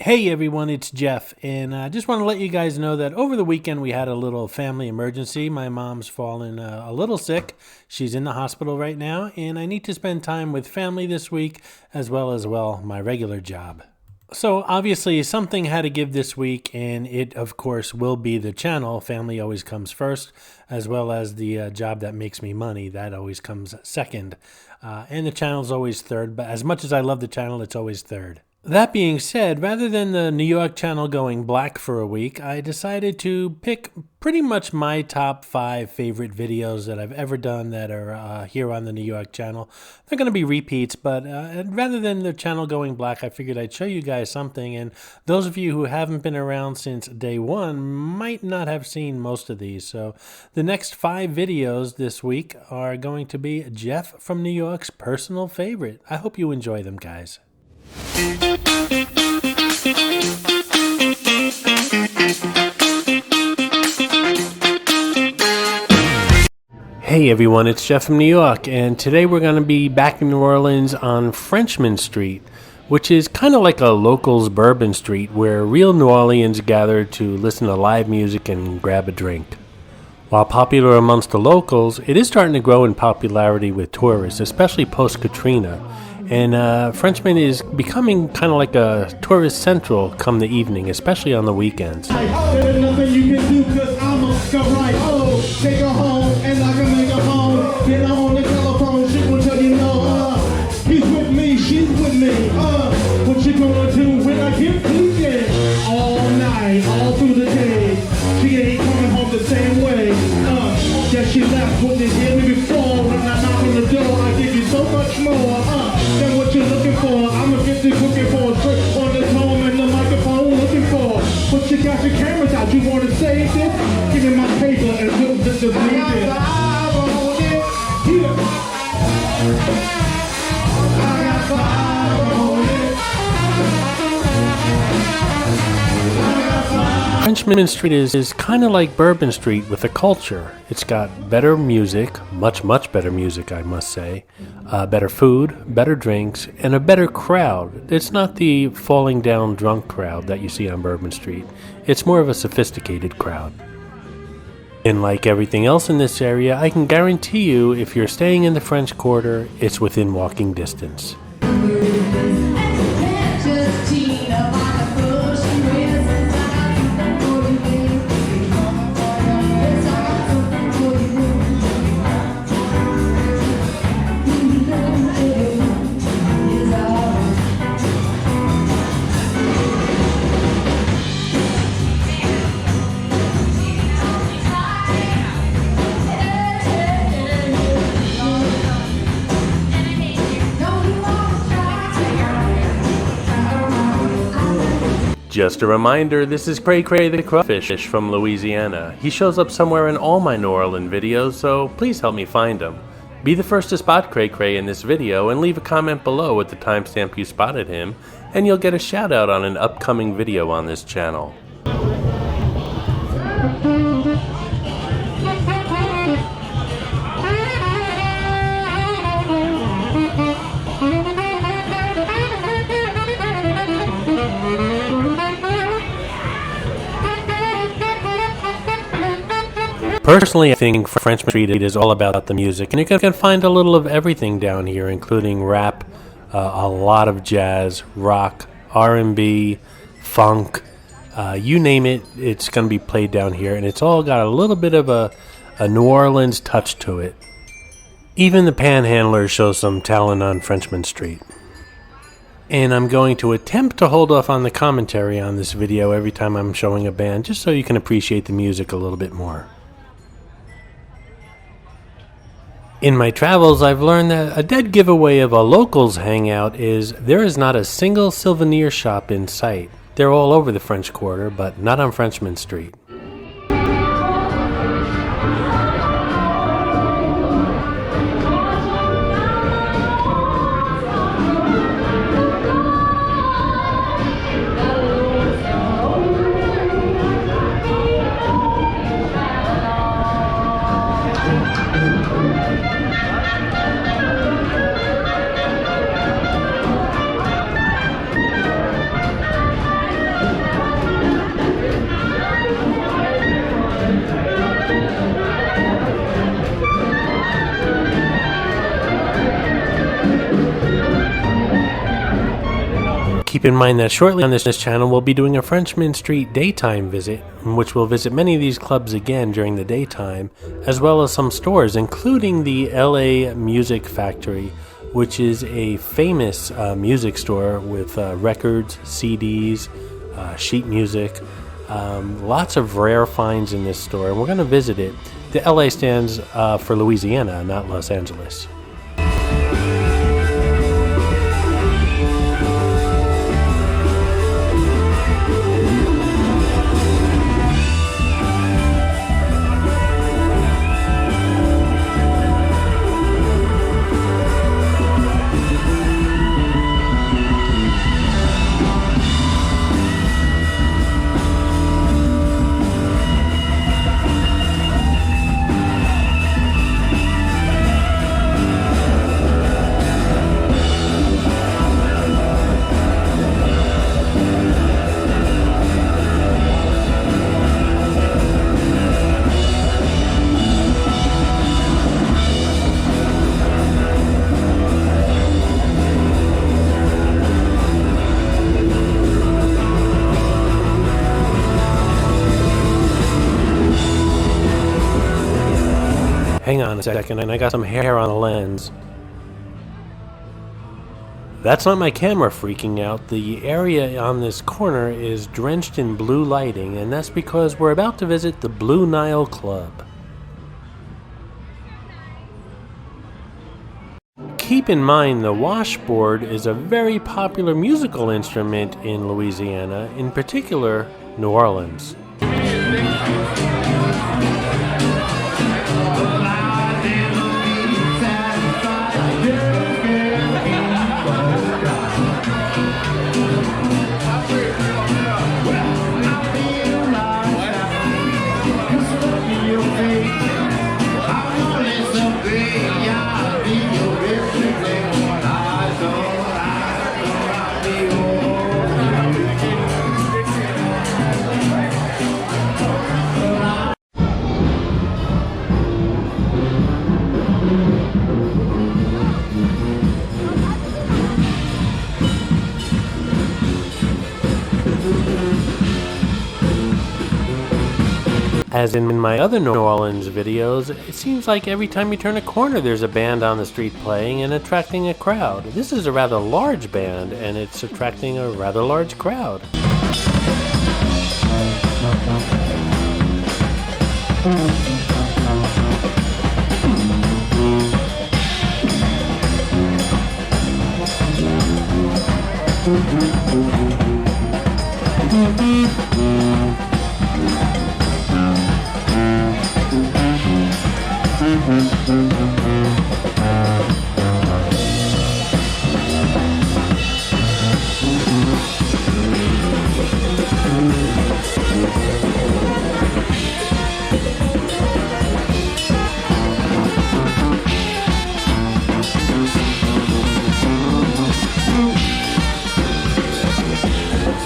Hey everyone, it's Jeff, and I just want to let you guys know that over the weekend we had a little family emergency. My mom's fallen a little sick. She's in the hospital right now, and I need to spend time with family this week as well my regular job. So obviously something had to give this week, and it of course will be the channel. Family always comes first, as well as the job that makes me money. That always comes second. And the channel's always third, but as much as I love the channel, it's always third. That being said, rather than the New York channel going black for a week, I decided to pick pretty much my top 5 favorite videos that I've ever done that are here on the New York channel. They're going to be repeats, but rather than the channel going black, I figured I'd show you guys something. And those of you who haven't been around since day one might not have seen most of these. So the next 5 videos this week are going to be Jeff from New York's personal favorite. I hope you enjoy them, guys. Hey everyone, it's Jeff from New York, and today we're going to be back in New Orleans on Frenchman Street, which is kind of like a locals Bourbon Street where real New Orleans gather to listen to live music and grab a drink. While popular amongst the locals, it is starting to grow in popularity with tourists, especially post-Katrina. And Frenchman is becoming kind of like a tourist central come the evening, especially on the weekends. There's nothing you can do because I'm a go right. Oh, take her home and I can make her home. Get her on the telephone, she will tell you no. He's with me, she's with me. What you gonna do when I get sleeping? All night, all through the day. She ain't coming home the same way. Yeah, she left, wouldn't hear me before. When I knock on the door, I give you so much more. Than what you're looking for. I'm a gifted cooking for a trick on the home and the microphone looking for. But you got your cameras out, you want to save this? Give me my paper and we'll just leave it. Frenchman Street is kind of like Bourbon Street with a culture. It's got better music, much better music, I must say, better food, better drinks, and a better crowd. It's not the falling down drunk crowd that you see on Bourbon Street. It's more of a sophisticated crowd. And like everything else in this area, I can guarantee you if you're staying in the French Quarter, it's within walking distance. Just a reminder, this is Cray Cray the Crawfish from Louisiana. He shows up somewhere in all my New Orleans videos, so please help me find him. Be the first to spot Cray Cray in this video and leave a comment below with the timestamp you spotted him, and you'll get a shout out on an upcoming video on this channel. Personally, I think Frenchman Street is all about the music, and you can find a little of everything down here, including rap, a lot of jazz, rock, R&B, funk, you name it, it's going to be played down here, and it's all got a little bit of a New Orleans touch to it. Even the panhandlers show some talent on Frenchman Street. And I'm going to attempt to hold off on the commentary on this video every time I'm showing a band, just so you can appreciate the music a little bit more. In my travels, I've learned that a dead giveaway of a locals hangout is there is not a single souvenir shop in sight. They're all over the French Quarter, but not on Frenchman Street. Keep in mind that shortly on this channel we'll be doing a Frenchman Street daytime visit, in which we'll visit many of these clubs again during the daytime, as well as some stores, including the LA Music Factory, which is a famous music store with records, CDs, sheet music, lots of rare finds in this store, and we're going to visit it. The LA stands for Louisiana, not Los Angeles. Hang on a second, and I got some hair on the lens. That's not my camera freaking out. The area on this corner is drenched in blue lighting, and that's because we're about to visit the Blue Nile Club. Keep in mind the washboard is a very popular musical instrument in Louisiana, in particular New Orleans. As in my other New Orleans videos, it seems like every time you turn a corner there's a band on the street playing and attracting a crowd. This is a rather large band and it's attracting a rather large crowd.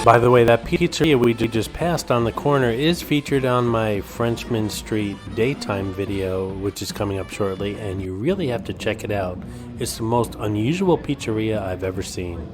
By the way, that pizzeria we just passed on the corner is featured on my Frenchman Street daytime video, which is coming up shortly, and you really have to check it out. It's the most unusual pizzeria I've ever seen.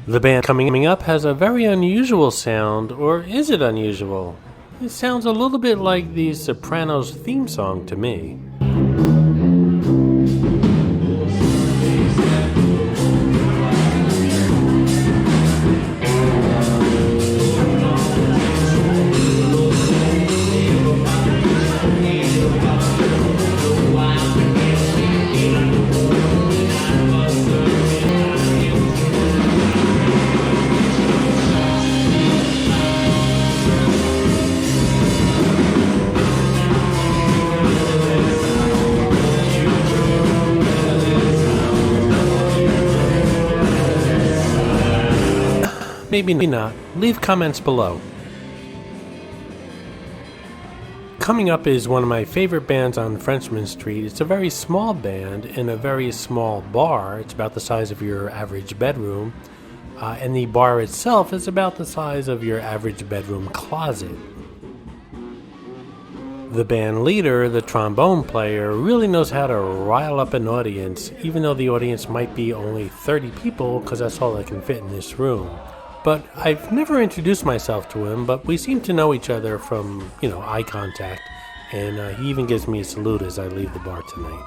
The band coming up has a very unusual sound, or is it unusual? It sounds a little bit like the Sopranos theme song to me. maybe not. Leave comments below. Coming up is one of my favorite bands on Frenchman Street. It's a very small band in a very small bar. It's about the size of your average bedroom. And the bar itself is about the size of your average bedroom closet. The band leader, the trombone player, really knows how to rile up an audience, even though the audience might be only 30 people, because that's all that can fit in this room. But I've never introduced myself to him, but we seem to know each other from, eye contact, and he even gives me a salute as I leave the bar tonight.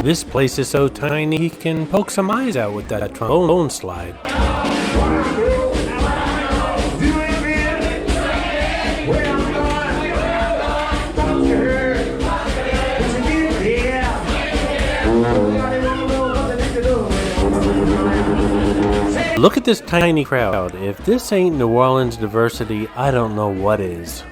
This place is so tiny he can poke some eyes out with that trombone slide. Look at this tiny crowd. If this ain't New Orleans diversity, I don't know what is.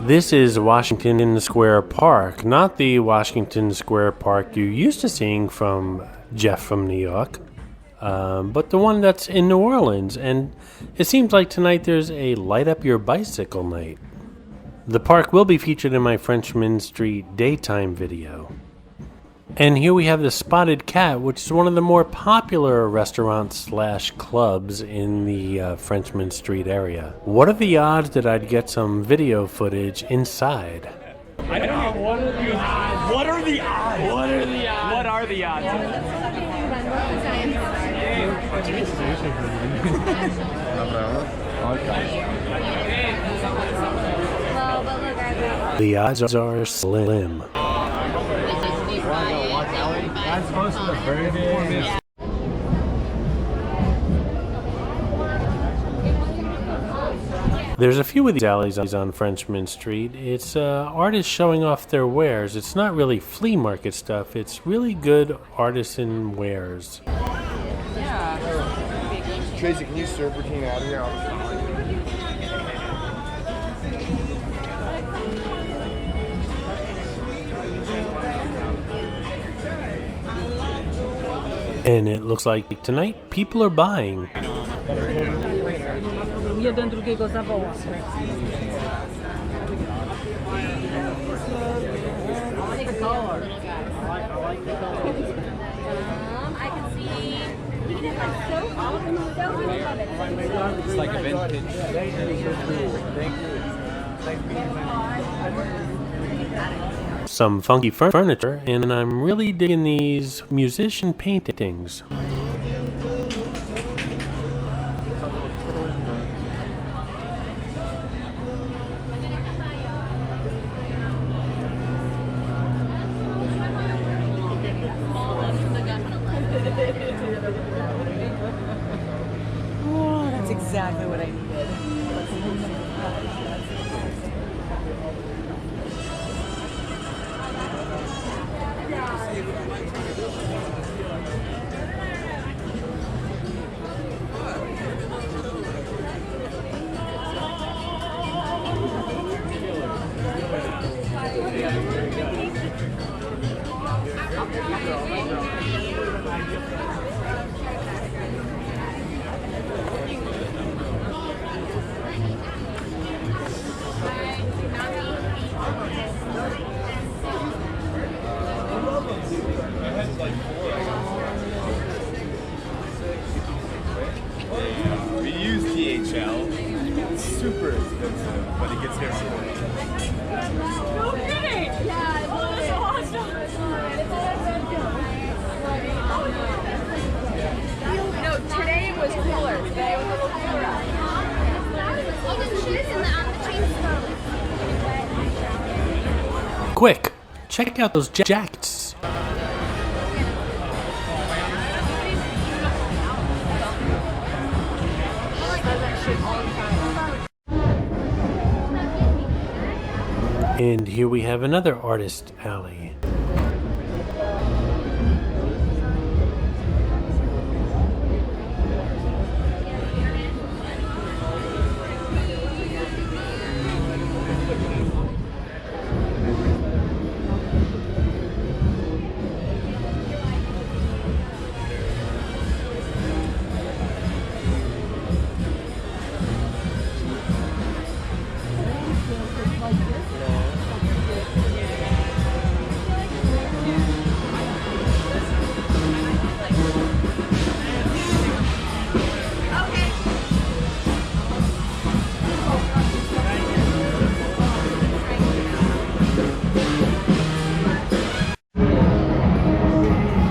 This is Washington Square Park, not the Washington Square Park you're used to seeing from Jeff from New York, but the one that's in New Orleans. And it seems like tonight there's a light up your bicycle night. The park will be featured in my Frenchman Street daytime video. And here we have the Spotted Cat, which is one of the more popular restaurants/clubs in the Frenchman Street area. What are the odds that I'd get some video footage inside? I don't know. What are the odds? What are the odds? What are the odds? What are the odds? The odds are slim. That's supposed to be very big. There's a few of these alleys on Frenchman Street. It's artists showing off their wares. It's not really flea market stuff. It's really good artisan wares. Yeah. Tracy, can you serve routine out of here? And it looks like tonight people are buying. Jeden drugiego zawoła. I can see It's like a vintage. Some funky furniture, and I'm really digging these musician paintings. Oh, that's exactly what I needed. super expensive, but it gets here so much. No kidding! Yeah, that's awesome! No, today was cooler. Today was a little cooler out. Oh, the shoes and the chains. Quick, check out those jackets. And here we have another artist alley.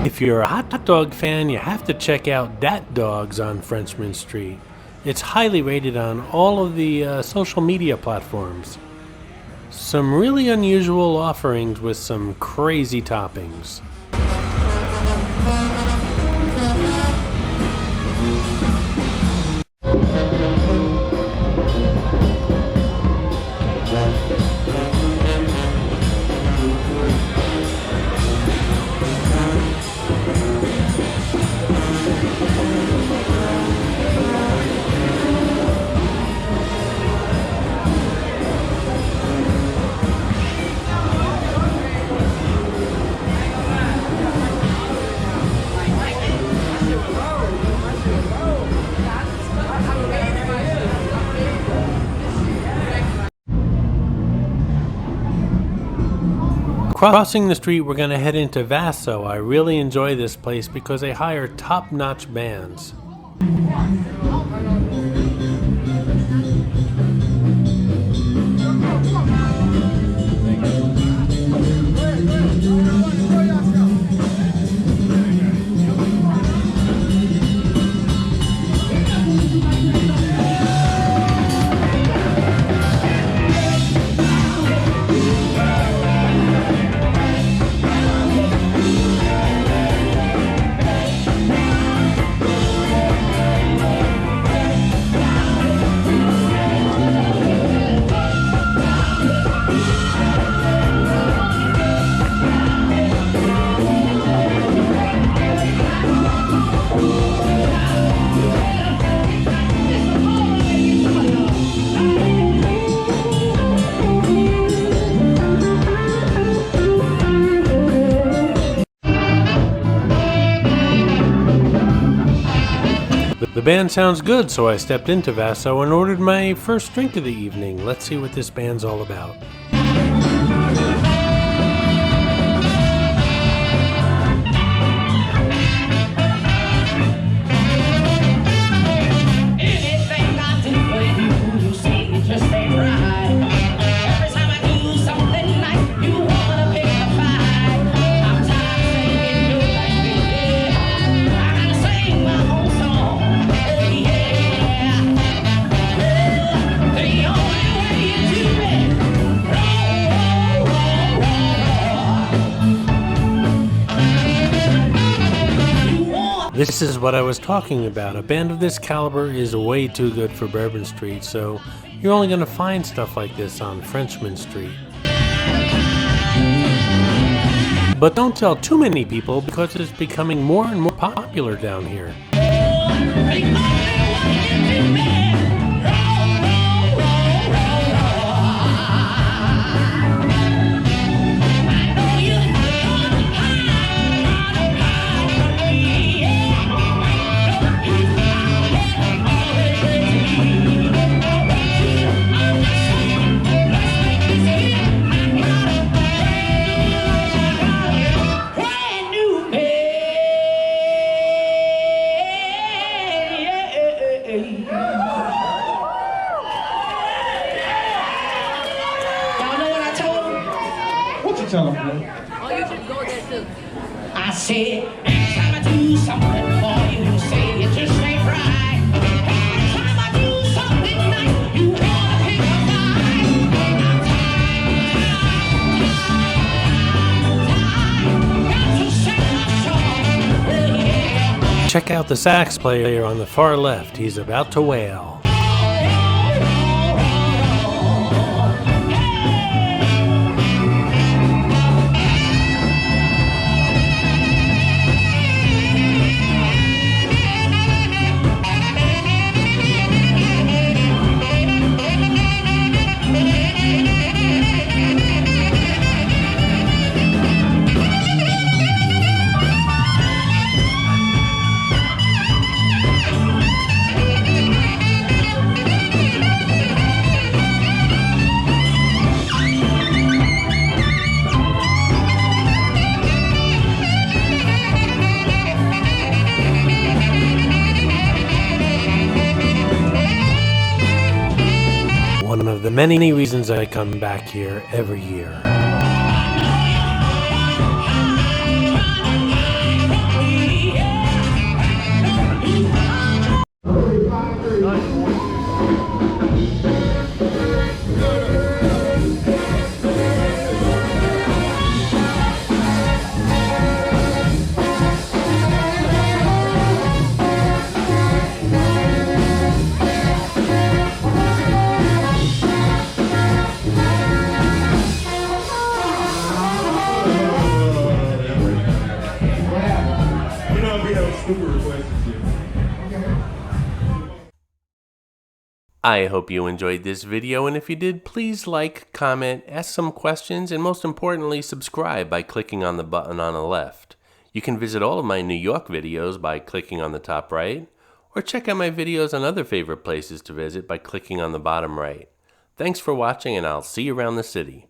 If you're a hot dog fan, you have to check out Dat Dogs on Frenchman Street. It's highly rated on all of the social media platforms. Some really unusual offerings with some crazy toppings. Crossing the street, we're going to head into Vasso. I really enjoy this place because they hire top-notch bands. The band sounds good, so I stepped into Vasso and ordered my first drink of the evening. Let's see what this band's all about. This is what I was talking about. A band of this caliber is way too good for Bourbon Street, so you're only going to find stuff like this on Frenchman Street. But don't tell too many people because it's becoming more and more popular down here. Just tell them. Oh, you should go there too. I said, anytime I do something for you, you say it just ain't right. Anytime I do something nice, you wanna pick a fight. Got to sing my song, oh yeah. Check out the sax player on the far left. He's about to wail. One of the many reasons I come back here every year. I hope you enjoyed this video, and if you did, please like, comment, ask some questions, and most importantly, subscribe by clicking on the button on the left. You can visit all of my New York videos by clicking on the top right, or check out my videos on other favorite places to visit by clicking on the bottom right. Thanks for watching, and I'll see you around the city.